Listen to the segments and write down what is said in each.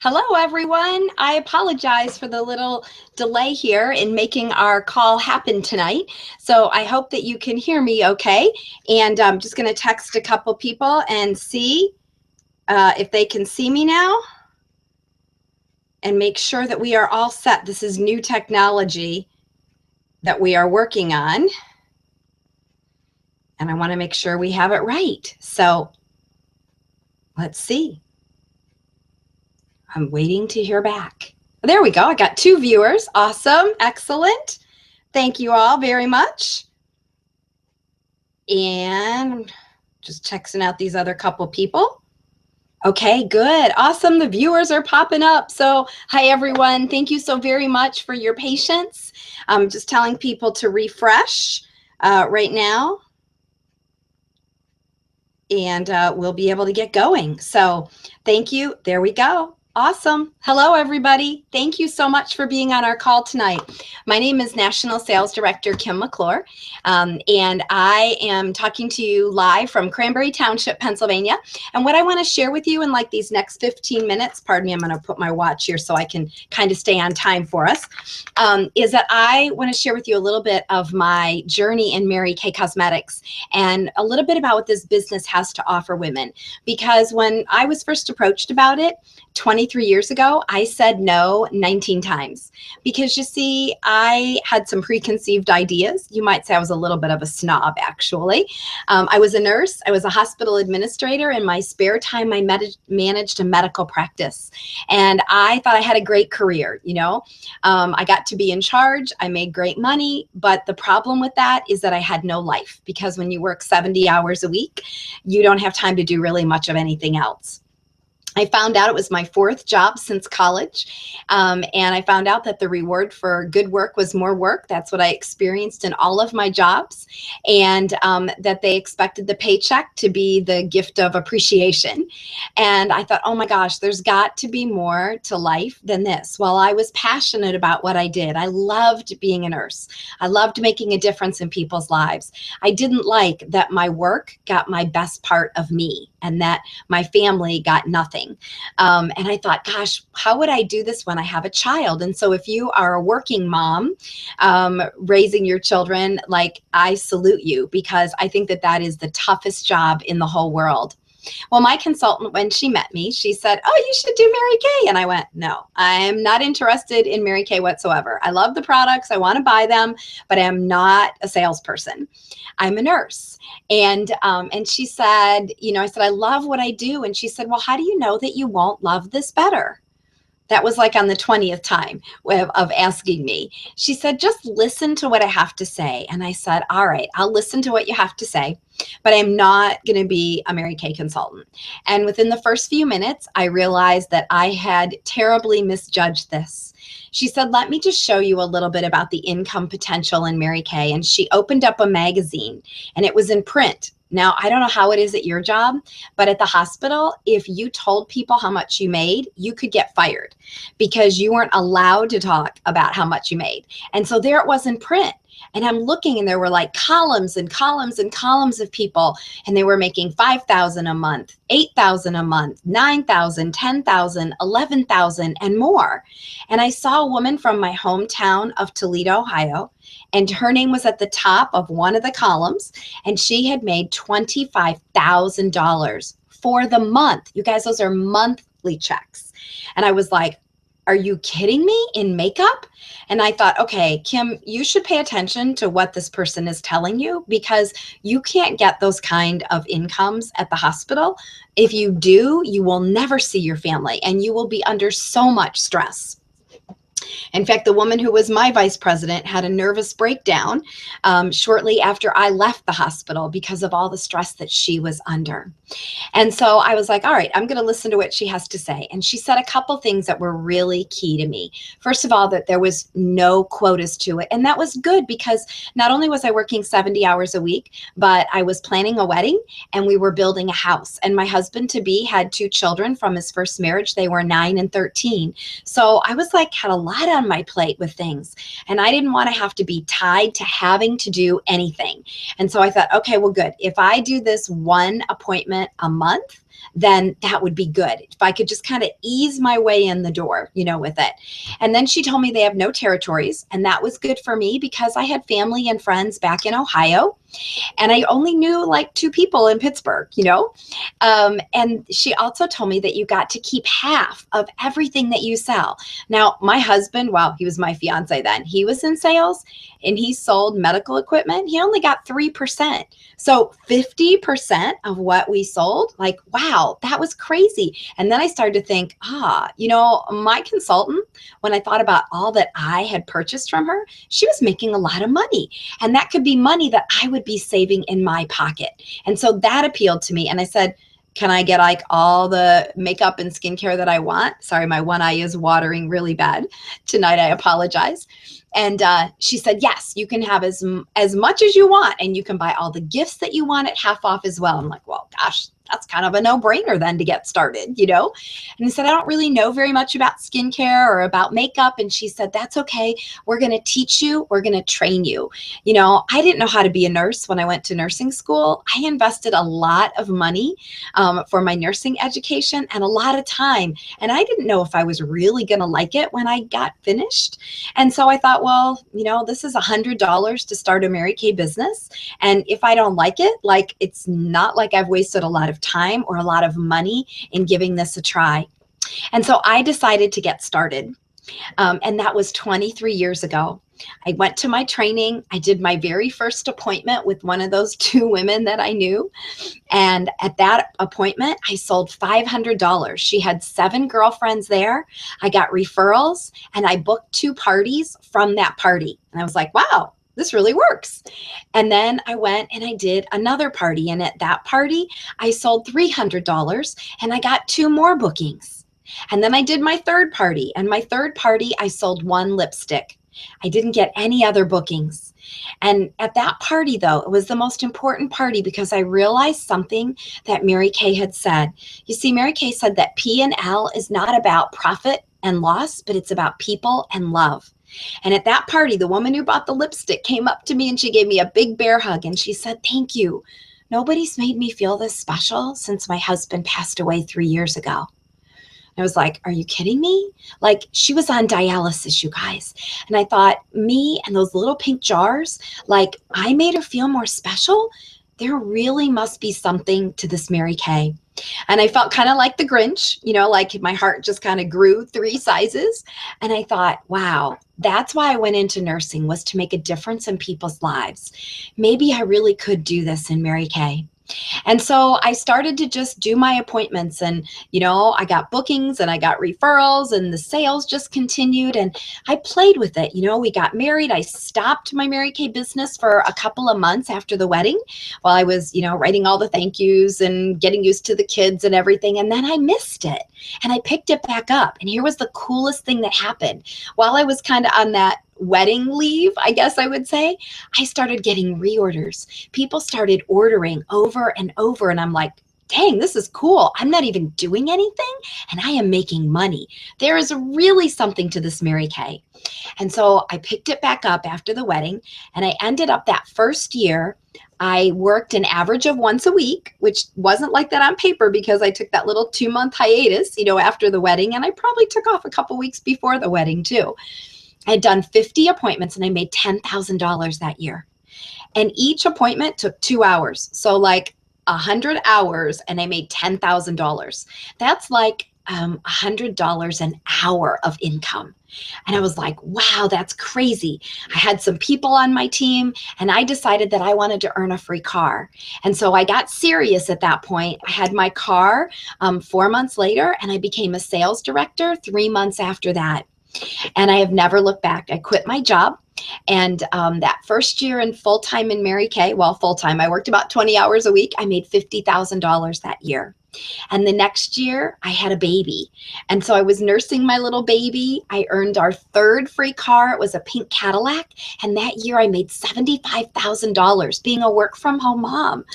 Hello, everyone. I apologize for the little delay here in making our call happen tonight. So I hope that you can hear me okay. And I'm just going to text a couple people and see if they can see me now and make sure that we are all set. This is new technology that we are working on. And I want to make sure we have it right. So let's see. I'm waiting to hear back. There we go. I got 2 viewers. Awesome. Excellent. Thank you all very much. And just texting out these other couple people. Okay, good. Awesome. The viewers are popping up. So hi, everyone. Thank you so very much for your patience. I'm just telling people to refresh right now. And we'll be able to get going. So thank you. There we go. Awesome. Hello, everybody. Thank you so much for being on our call tonight. My name is National Sales Director Kim McClure, and I am talking to you live from Cranberry Township, Pennsylvania. And what I want to share with you in like these next 15 minutes, pardon me, I'm going to put my watch here so I can kind of stay on time for us, is that I want to share with you a little bit of my journey in Mary Kay Cosmetics and a little bit about what this business has to offer women. Because when I was first approached about it, 23 years ago, I said no 19 times because you see, I had some preconceived ideas. You might say I was a little bit of a snob, actually. I was a nurse. I was a hospital administrator. In my spare time, I managed a medical practice. And I thought I had a great career, you know. I got to be in charge. I made great money. But the problem with that is that I had no life because when you work 70 hours a week, you don't have time to do really much of anything else. I found out it was my 4th job since college, and I found out that the reward for good work was more work. That's what I experienced in all of my jobs, and that they expected the paycheck to be the gift of appreciation. And I thought, oh my gosh, there's got to be more to life than this. Well, I was passionate about what I did. I loved being a nurse. I loved making a difference in people's lives. I didn't like that my work got my best part of me and that my family got nothing. And I thought, gosh, how would I do this when I have a child? And so if you are a working mom raising your children, like, I salute you because I think that that is the toughest job in the whole world. Well, my consultant, when she met me, she said, oh, you should do Mary Kay. And I went, no, I'm not interested in Mary Kay whatsoever. I love the products. I want to buy them, but I'm not a salesperson. I'm a nurse. And she said, you know, I said, I love what I do. And she said, well, how do you know that you won't love this better? That was like on the 20th time of asking me. She said, just listen to what I have to say. And I said, all right, I'll listen to what you have to say, but I'm not going to be a Mary Kay consultant. And within the first few minutes, I realized that I had terribly misjudged this. She said, let me just show you a little bit about the income potential in Mary Kay. And she opened up a magazine and it was in print. Now, I don't know how it is at your job, but at the hospital, if you told people how much you made, you could get fired because you weren't allowed to talk about how much you made. And so there it was in print. And I'm looking and there were like columns and columns and columns of people, and they were making $5,000 a month, $8,000 a month, $9,000, $10,000, $11,000 and more. And I saw a woman from my hometown of Toledo, Ohio, and her name was at the top of one of the columns, and she had made $25,000 for the month. You guys, those are monthly checks. And I was like, are you kidding me, in makeup? And I thought, okay, Kim, you should pay attention to what this person is telling you because you can't get those kind of incomes at the hospital. If you do, you will never see your family and you will be under so much stress. In fact, the woman who was my vice president had a nervous breakdown shortly after I left the hospital because of all the stress that she was under. And so I was like, all right, I'm going to listen to what she has to say. And she said a couple things that were really key to me. First of all, that there was no quotas to it. And that was good because not only was I working 70 hours a week, but I was planning a wedding and we were building a house. And my husband-to-be had 2 children from his first marriage. They were 9 and 13. So I was like, had a lot on my plate with things. And I didn't want to have to be tied to having to do anything. And so I thought, okay, well, good. If I do this one appointment a month, then that would be good. If I could just kind of ease my way in the door, with it. And then she told me they have no territories. And that was good for me because I had family and friends back in Ohio. And I only knew like 2 people in Pittsburgh, and she also told me that you got to keep half of everything that you sell. Now, my husband, well, he was my fiance then, he was in sales and he sold medical equipment. He only got 3%. So 50% of what we sold, like, wow, that was crazy. And then I started to think, my consultant, when I thought about all that I had purchased from her, she was making a lot of money. And that could be money that I would be saving in my pocket. And so that appealed to me. And I said, can I get like all the makeup and skincare that I want? Sorry, my one eye is watering really bad tonight. I apologize. And she said, yes, you can have as much as you want. And you can buy all the gifts that you want at half off as well. I'm like, well, gosh, that's kind of a no-brainer then to get started, And I said, I don't really know very much about skincare or about makeup. And she said, that's okay. We're going to teach you. We're going to train you. I didn't know how to be a nurse when I went to nursing school. I invested a lot of money for my nursing education and a lot of time. And I didn't know if I was really going to like it when I got finished. And so I thought, well, this is $100 to start a Mary Kay business. And if I don't like it, like, it's not like I've wasted a lot of time or a lot of money in giving this a try. And so I decided to get started. And that was 23 years ago. I went to my training. I did my very first appointment with one of those 2 women that I knew. And at that appointment, I sold $500. She had 7 girlfriends there. I got referrals and I booked 2 parties from that party. And I was like, wow, this really works. And then I went and I did another party. And at that party, I sold $300 and I got 2 more bookings. And then I did my third party. And my third party, I sold 1 lipstick. I didn't get any other bookings. And at that party, though, it was the most important party because I realized something that Mary Kay had said. You see, Mary Kay said that P&L is not about profit and loss, but it's about people and love. And at that party, the woman who bought the lipstick came up to me and she gave me a big bear hug and she said, thank you. Nobody's made me feel this special since my husband passed away 3 years ago. I was like, are you kidding me? Like, she was on dialysis, you guys. And I thought, me and those little pink jars, like, I made her feel more special. There really must be something to this Mary Kay. And I felt kind of like the Grinch, like my heart just kind of grew 3 sizes. And I thought, wow, that's why I went into nursing, was to make a difference in people's lives. Maybe I really could do this in Mary Kay. And so I started to just do my appointments and, I got bookings and I got referrals and the sales just continued and I played with it. We got married. I stopped my Mary Kay business for a couple of months after the wedding while I was, writing all the thank yous and getting used to the kids and everything. And then I missed it and I picked it back up. And here was the coolest thing that happened. While I was kind of on that wedding leave, I guess I would say, I started getting reorders. People started ordering over and over. And I'm like, dang, this is cool. I'm not even doing anything and I am making money. There is really something to this Mary Kay. And so I picked it back up after the wedding and I ended up that first year. I worked an average of once a week, which wasn't like that on paper because I took that little 2-month hiatus, after the wedding. And I probably took off a couple weeks before the wedding too. I had done 50 appointments and I made $10,000 that year. And each appointment took 2 hours. So like 100 hours and I made $10,000. That's like $100 an hour of income. And I was like, wow, that's crazy. I had some people on my team and I decided that I wanted to earn a free car. And so I got serious at that point. I had my car 4 months later and I became a sales director 3 months after that. And I have never looked back. I quit my job. And that first year in full-time in Mary Kay, well, full-time, I worked about 20 hours a week. I made $50,000 that year. And the next year I had a baby. And so I was nursing my little baby. I earned our 3rd free car. It was a pink Cadillac. And that year I made $75,000 being a work from home mom,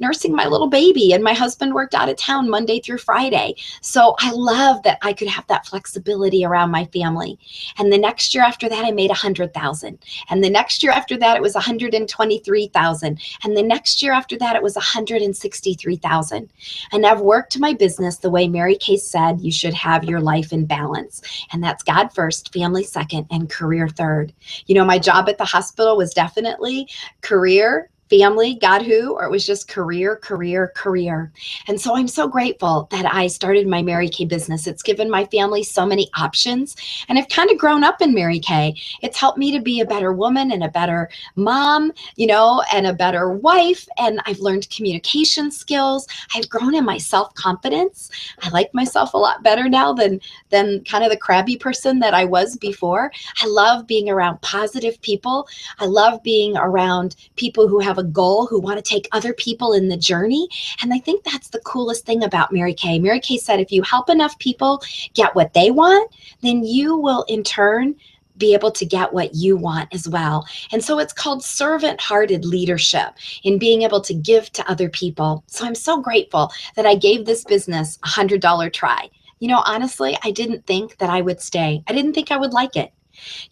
nursing my little baby. And my husband worked out of town Monday through Friday. So I love that I could have that flexibility around my family. And the next year after that, I made $100,000. And the next year after that, it was $123,000. And the next year after that, it was $163,000. And I've worked my business the way Mary Kay said you should have your life in balance. And that's God first, family second, and career third. You know, my job at the hospital was definitely career, family, God who, or it was just career, career, career. And so I'm so grateful that I started my Mary Kay business. It's given my family so many options, and I've kind of grown up in Mary Kay. It's helped me to be a better woman and a better mom, you know, and a better wife. And I've learned communication skills. I've grown in my self-confidence. I like myself a lot better now than kind of the crabby person that I was before. I love being around positive people. I love being around people who have a goal, who want to take other people in the journey. And I think that's the coolest thing about Mary Kay. Mary Kay said, if you help enough people get what they want, then you will in turn be able to get what you want as well. And so it's called servant-hearted leadership, in being able to give to other people. So I'm so grateful that I gave this business a $100 try. You know, honestly, I didn't think that I would stay. I didn't think I would like it.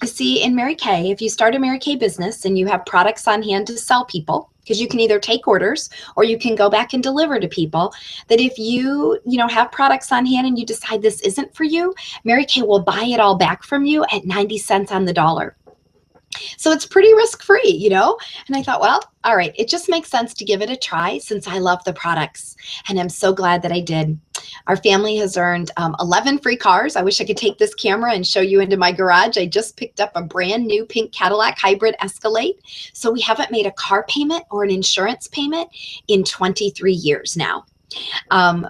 You see, in Mary Kay, if you start a Mary Kay business and you have products on hand to sell people, because you can either take orders or you can go back and deliver to people, that if you have products on hand and you decide this isn't for you, Mary Kay will buy it all back from you at 90 cents on the dollar. So it's pretty risk-free, you know? And I thought, well, all right, it just makes sense to give it a try since I love the products. And I'm so glad that I did. Our family has earned 11 free cars. I wish I could take this camera and show you into my garage. I just picked up a brand new pink Cadillac Hybrid Escalade. So we haven't made a car payment or an insurance payment in 23 years now.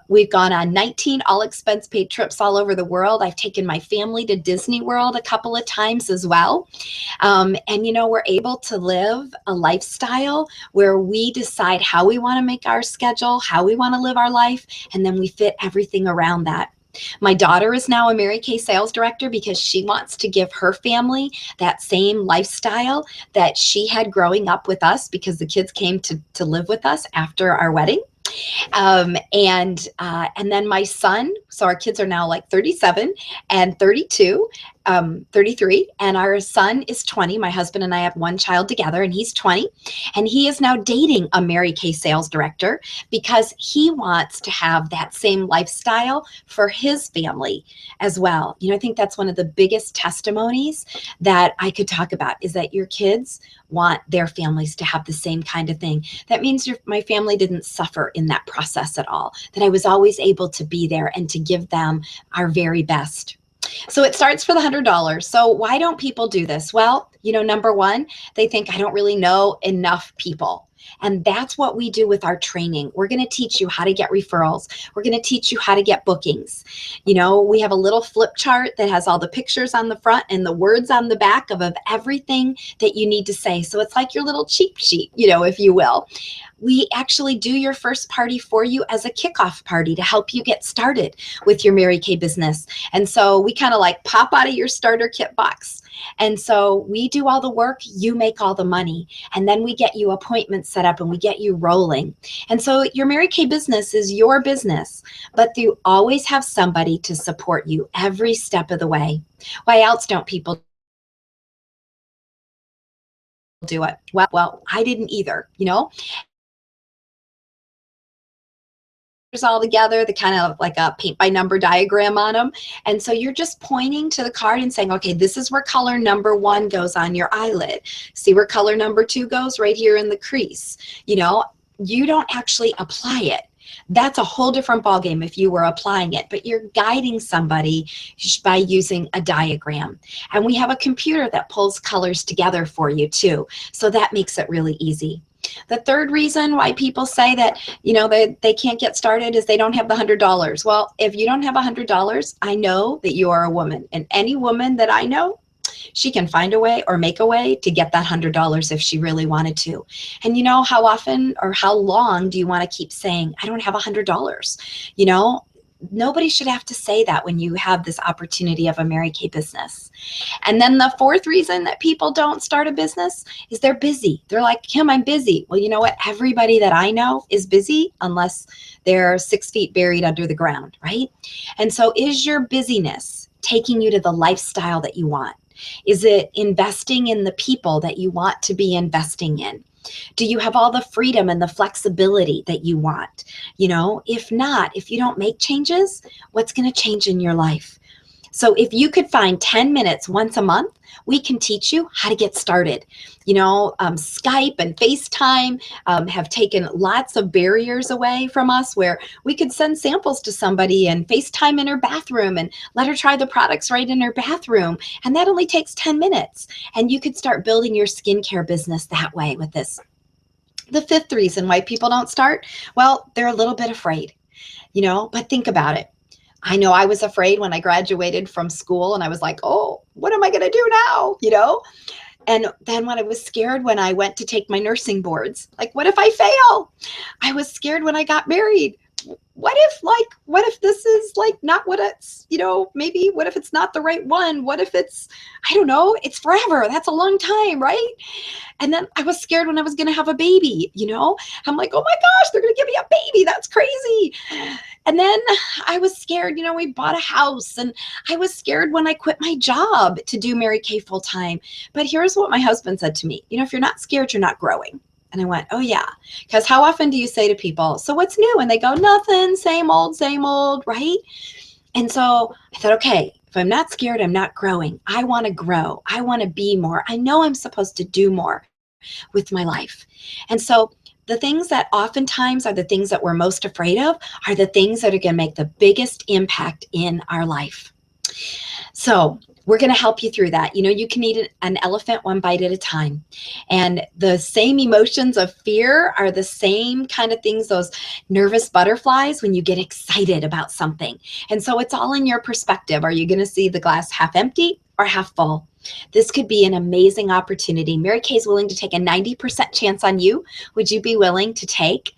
We've gone on 19 all-expense paid trips all over the world. I've taken my family to Disney World a couple of times as well. And, you know, we're able to live a lifestyle where we decide how we want to make our schedule, how we want to live our life, and then we fit everything around that. My daughter is now a Mary Kay sales director because she wants to give her family that same lifestyle that she had growing up with us, because the kids came to live with us after our wedding. And then my son, so our kids are now like 37 and 32, 33, and our son is 20. My husband and I have one child together, and he's 20, and he is now dating a Mary Kay sales director because he wants to have that same lifestyle for his family as well. You know, I think that's one of the biggest testimonies that I could talk about, is that your kids want their families to have the same kind of thing. That means my family didn't suffer in that process at all, that I was always able to be there and to give them our very best. So it starts for the $100. So why don't people do this? Well, you know, number one, they think I don't really know enough people. And that's what we do with our training. We're going to teach you how to get referrals. We're going to teach you how to get bookings. You know, we have a little flip chart that has all the pictures on the front and the words on the back of everything that you need to say. So it's like your little cheat sheet, you know, if you will. We actually do your first party for you as a kickoff party to help you get started with your Mary Kay business. And so we kind of like pop out of your starter kit box. And so we do all the work, you make all the money, and then we get you appointments set up and we get you rolling. And so your Mary Kay business is your business, but you always have somebody to support you every step of the way. Why else don't people do it? Well, I didn't either, you know. All together, the kind of like a paint by number diagram on them. And so you're just pointing to the card and saying, okay, this is where color number 1 goes on your eyelid. See where color number 2 goes? Right here in the crease. You know, you don't actually apply it. That's a whole different ballgame if you were applying it, but you're guiding somebody by using a diagram. And we have a computer that pulls colors together for you too. So that makes it really easy. The third reason why people say that, you know, they can't get started is they don't have the $100. Well, if you don't have $100, I know that you are a woman, and any woman that I know, she can find a way or make a way to get that $100 if she really wanted to. And you know, how often or how long do you want to keep saying, I don't have $100? You know, nobody should have to say that when you have this opportunity of a Mary Kay business. And then the fourth reason that people don't start a business is they're busy. They're like, Kim, I'm busy. Well, you know what? Everybody that I know is busy unless they're 6 feet buried under the ground, right? And so is your busyness taking you to the lifestyle that you want? Is it investing in the people that you want to be investing in? Do you have all the freedom and the flexibility that you want? If not, if you don't make changes, what's going to change in your life? So if you could find 10 minutes once a month, we can teach you how to get started. Skype and FaceTime have taken lots of barriers away from us, where we could send samples to somebody and FaceTime in her bathroom and let her try the products right in her bathroom. And that only takes 10 minutes. And you could start building your skincare business that way with this. The fifth reason why people don't start, well, they're a little bit afraid, but think about it. I know I was afraid when I graduated from school, and I was like, oh, what am I going to do now? And then when I was scared when I went to take my nursing boards, like, what if I fail? I was scared when I got married. What if this is like not what it's, maybe what if it's not the right one? What if it's, I don't know, it's forever. That's a long time, right? And then I was scared when I was going to have a baby, I'm like, oh my gosh, they're going to give me a baby. That's crazy. And then I was scared, we bought a house, and I was scared when I quit my job to do Mary Kay full time. But here's what my husband said to me, if you're not scared, you're not growing. And I went, oh yeah, because how often do you say to people, so what's new? And they go, nothing, same old, right? And so I thought, okay, if I'm not scared, I'm not growing. I want to grow. I want to be more. I know I'm supposed to do more with my life. And so the things that oftentimes are the things that we're most afraid of are the things that are going to make the biggest impact in our life. So we're going to help you through that. You can eat an elephant one bite at a time. And the same emotions of fear are the same kind of things, those nervous butterflies when you get excited about something. And so it's all in your perspective. Are you going to see the glass half empty or half full? This could be an amazing opportunity. Mary Kay is willing to take a 90% chance on you. Would you be willing to take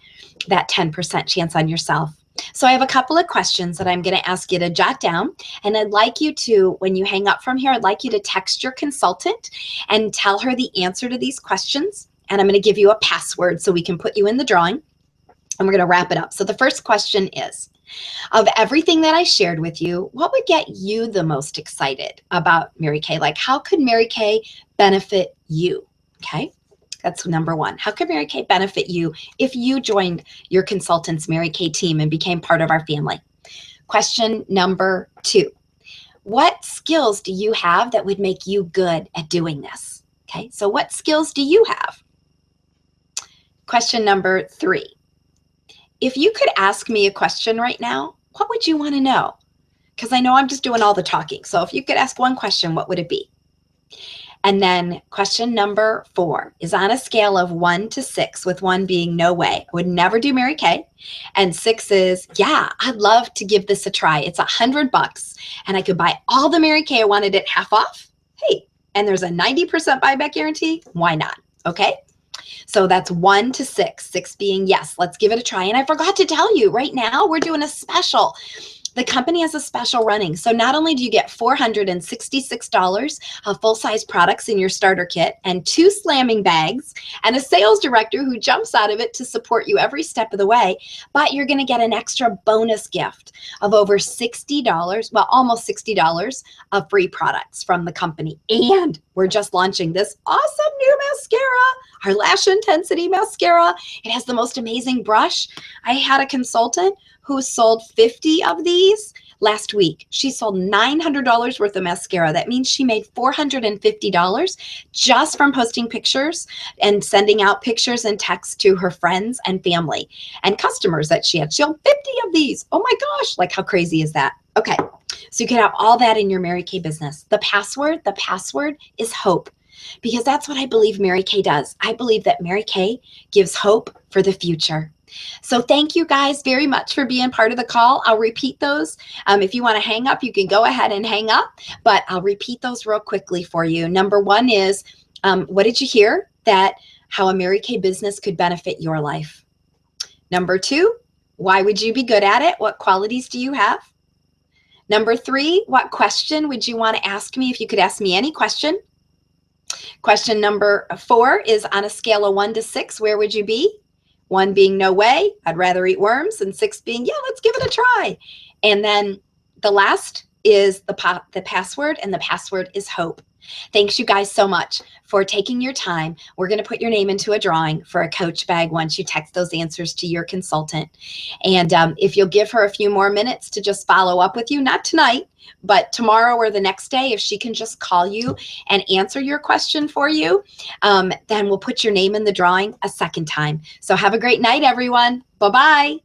that 10% chance on yourself? So I have a couple of questions that I'm going to ask you to jot down. And I'd like you to, when you hang up from here, I'd like you to text your consultant and tell her the answer to these questions. And I'm going to give you a password so we can put you in the drawing. And we're going to wrap it up. So the first question is, of everything that I shared with you, what would get you the most excited about Mary Kay? Like, how could Mary Kay benefit you? Okay. That's number one. How could Mary Kay benefit you if you joined your consultant's Mary Kay team and became part of our family? Question number two. What skills do you have that would make you good at doing this? Okay, so what skills do you have? Question number three. If you could ask me a question right now, what would you want to know? Because I know I'm just doing all the talking. So if you could ask one question, what would it be? And then question number four is on a scale of 1 to 6, with 1 being no way, I would never do Mary Kay. And 6 is, yeah, I'd love to give this a try. It's $100 and I could buy all the Mary Kay I wanted at half off. Hey, and there's a 90% buyback guarantee. Why not? Okay. So that's 1 to 6, 6 being yes, let's give it a try. And I forgot to tell you, right now we're doing a special. The company has a special running. So not only do you get $466 of full-size products in your starter kit and 2 slamming bags and a sales director who jumps out of it to support you every step of the way, but you're going to get an extra bonus gift of over $60, well, almost $60 of free products from the company. And we're just launching this awesome new mascara, our Lash Intensity Mascara. It has the most amazing brush. I had a consultant who sold 50 of these last week. She sold $900 worth of mascara. That means she made $450 just from posting pictures and sending out pictures and texts to her friends and family and customers that she had. She sold 50 of these. Oh my gosh, like how crazy is that? Okay, so you can have all that in your Mary Kay business. The password is hope, because that's what I believe Mary Kay does. I believe that Mary Kay gives hope for the future. So thank you guys very much for being part of the call. I'll repeat those. If you want to hang up, you can go ahead and hang up, but I'll repeat those real quickly for you. Number one is, what did you hear? That how a Mary Kay business could benefit your life. Number two, why would you be good at it? What qualities do you have? Number three, what question would you want to ask me if you could ask me any question? Question number four is, on a scale of 1 to 6, where would you be? 1 being no way, I'd rather eat worms, and 6 being, yeah, let's give it a try. And then the last is the password, and the password is hope. Thanks you guys so much for taking your time. We're going to put your name into a drawing for a coach bag once you text those answers to your consultant. And if you'll give her a few more minutes to just follow up with you, not tonight, but tomorrow or the next day, if she can just call you and answer your question for you, then we'll put your name in the drawing a second time. So have a great night, everyone. Bye-bye.